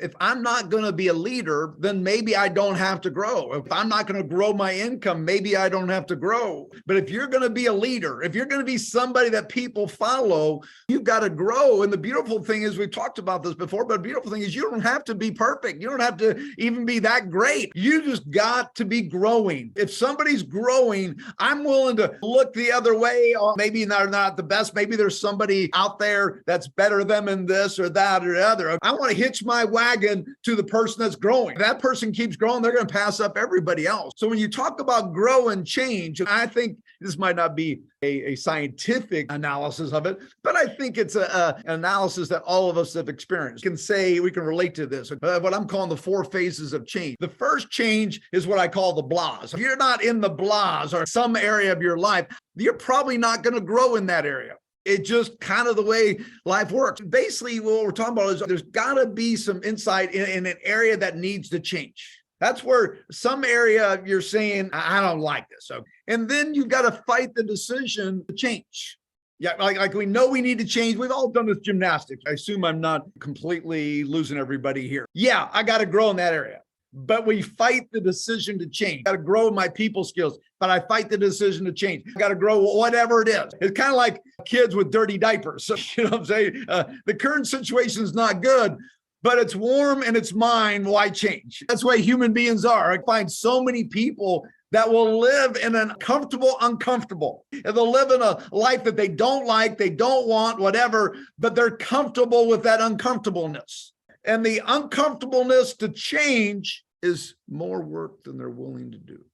If I'm not going to be a leader, then maybe I don't have to grow. If I'm not going to grow my income, maybe I don't have to grow. But if you're going to be a leader, if you're going to be somebody that people follow, you've got to grow. And the beautiful thing is, we've talked about this before, but the beautiful thing is you don't have to be perfect. You don't have to even be that great. You just got to be growing. If somebody's growing, I'm willing to look the other way. Maybe they're not the best. Maybe there's somebody out there that's better than them in this or that or the other. I want to hitch my wagon to the person that's growing. If that person keeps growing, they're going to pass up everybody else. So when you talk about grow and change, I think this might not be a scientific analysis of it, but I think it's an analysis that all of us have experienced. We can relate to this. What I'm calling the 4 phases of change. The first change is what I call the blahs. If you're not in the blahs or some area of your life, you're probably not going to grow in that area. It's just kind of the way life works. Basically, what we're talking about is there's got to be some insight in an area that needs to change. That's where some area you're saying, I don't like this. So, and then you've got to fight the decision to change. Yeah, like we know we need to change. We've all done this gymnastics. I assume I'm not completely losing everybody here. Yeah, I got to grow in that area. But we fight the decision to change. I got to grow my people skills, but I fight the decision to change. I got to grow whatever it is. It's kind of like kids with dirty diapers. So, you know what I'm saying? The current situation is not good, but it's warm and it's mine. Why change? That's the way human beings are. I find so many people that will live in an uncomfortable. And they'll live in a life that they don't like, they don't want, whatever, but they're comfortable with that uncomfortableness. And the uncomfortableness to change is more work than they're willing to do.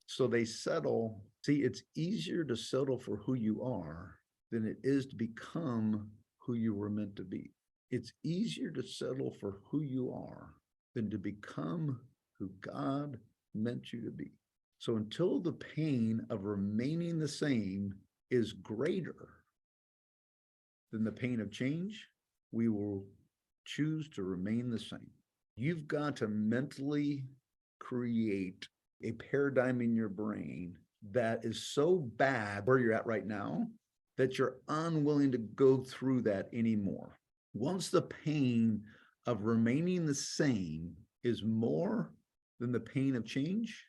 So they settle. See, it's easier to settle for who you are than it is to become who you were meant to be. It's easier to settle for who you are than to become who God meant you to be. So until the pain of remaining the same is greater than the pain of change, we will choose to remain the same. You've got to mentally create a paradigm in your brain that is so bad where you're at right now that you're unwilling to go through that anymore. Once the pain of remaining the same is more than the pain of change,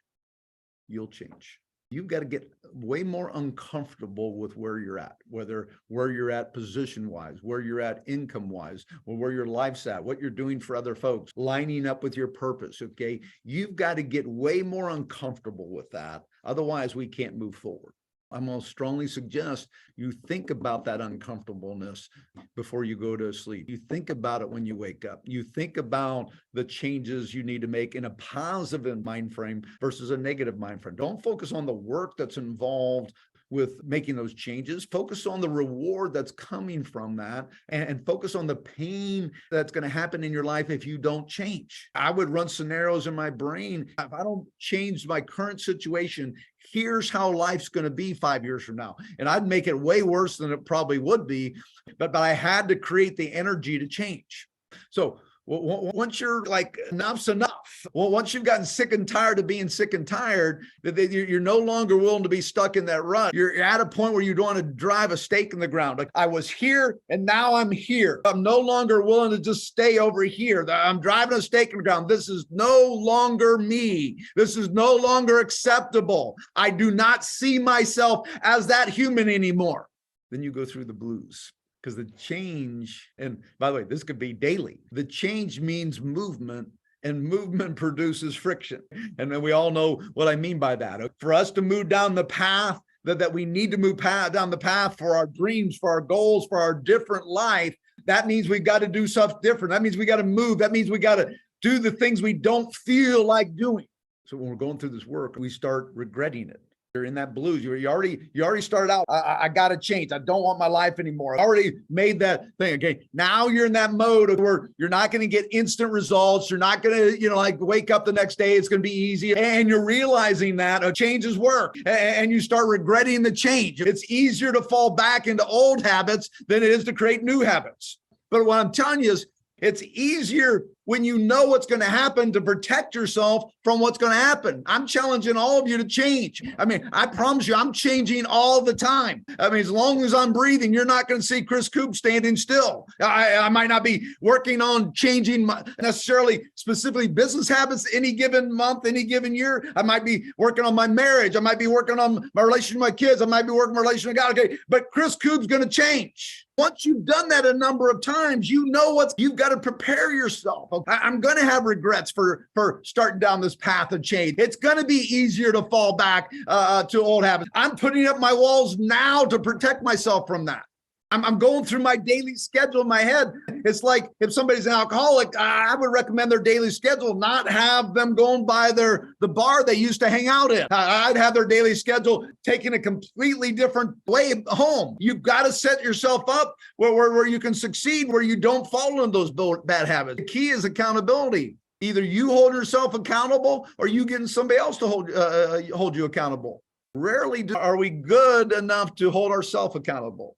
you'll change. You've got to get way more uncomfortable with where you're at, whether where you're at position-wise, where you're at income-wise, or where your life's at, what you're doing for other folks, lining up with your purpose, okay? You've got to get way more uncomfortable with that. Otherwise, we can't move forward. I'm going to strongly suggest you think about that uncomfortableness before you go to sleep. You think about it when you wake up. You think about the changes you need to make in a positive mind frame versus a negative mind frame. Don't focus on the work that's involved with making those changes. Focus on the reward that's coming from that, and focus on the pain that's going to happen in your life if you don't change. I would run scenarios in my brain. If I don't change my current situation, here's how life's going to be 5 years from now. And I'd make it way worse than it probably would be, but I had to create the energy to change. So once you're like, enough's enough. Well, once you've gotten sick and tired of being sick and tired, that you're no longer willing to be stuck in that rut. You're at a point where you don't want to drive a stake in the ground. Like, I was here and now I'm here. I'm no longer willing to just stay over here. I'm driving a stake in the ground. This is no longer me. This is no longer acceptable. I do not see myself as that human anymore. Then you go through the blues. Because the change, and by the way, this could be daily. The change means movement, and movement produces friction. And then we all know what I mean by that. For us to move down the path that we need to move down the path for our dreams, for our goals, for our different life, that means we've got to do stuff different. That means we got to move. That means we got to do the things we don't feel like doing. So when we're going through this work, we start regretting it. You're in that blues. You already started out. I got to change. I don't want my life anymore. I already made that thing. Okay. Now you're in that mode where you're not going to get instant results. You're not going to, like wake up the next day. It's going to be easy. And you're realizing that changes work, and you start regretting the change. It's easier to fall back into old habits than it is to create new habits. But what I'm telling you is, it's easier when you know what's going to happen to protect yourself from what's going to happen. I'm challenging all of you to change. I mean, I promise you, I'm changing all the time. I mean, as long as I'm breathing, you're not going to see Chris Koop standing still. I might not be working on changing necessarily specifically business habits any given month, any given year. I might be working on my marriage. I might be working on my relationship with my kids. I might be working on my relationship with God. Okay, but Chris Koop's going to change. Once you've done that a number of times, you know what you've got to prepare yourself. I'm going to have regrets for starting down this path of change. It's going to be easier to fall back to old habits. I'm putting up my walls now to protect myself from that. I'm going through my daily schedule in my head. It's like if somebody's an alcoholic, I would recommend their daily schedule, not have them going by the bar they used to hang out in. I'd have their daily schedule taking a completely different way home. You've got to set yourself up where you can succeed, where you don't fall into those bad habits. The key is accountability. Either you hold yourself accountable or you getting somebody else to hold you accountable. Rarely are we good enough to hold ourselves accountable.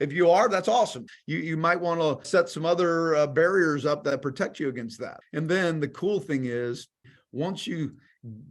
If you are, that's awesome. You might want to set some other barriers up that protect you against that. And then the cool thing is, once you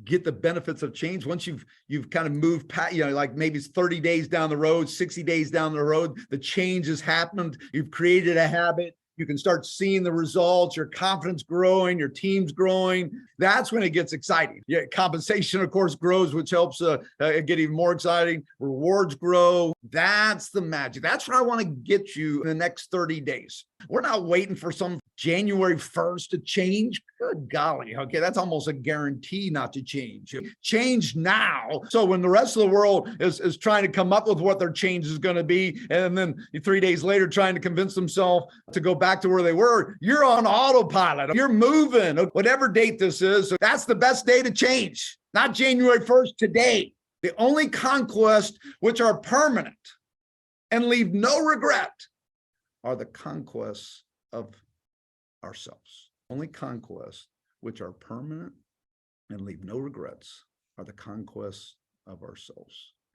get the benefits of change, once you've kind of moved past, like maybe it's 30 days down the road, 60 days down the road, the change has happened. You've created a habit. You can start seeing the results, your confidence growing, your team's growing. That's when it gets exciting. Yeah, compensation, of course, grows, which helps get even more exciting. Rewards grow. That's the magic. That's what I want to get you in the next 30 days. We're not waiting for some January 1st to change. Good golly. Okay, that's almost a guarantee not to change. Change now. So when the rest of the world is trying to come up with what their change is going to be, and then 3 days later trying to convince themselves to go back to where they were, you're on autopilot. You're moving. Whatever date this is, so that's the best day to change. Not January 1st, today. The only conquests which are permanent and leave no regret are the conquests of ourselves. Only conquests which are permanent and leave no regrets are the conquests of ourselves.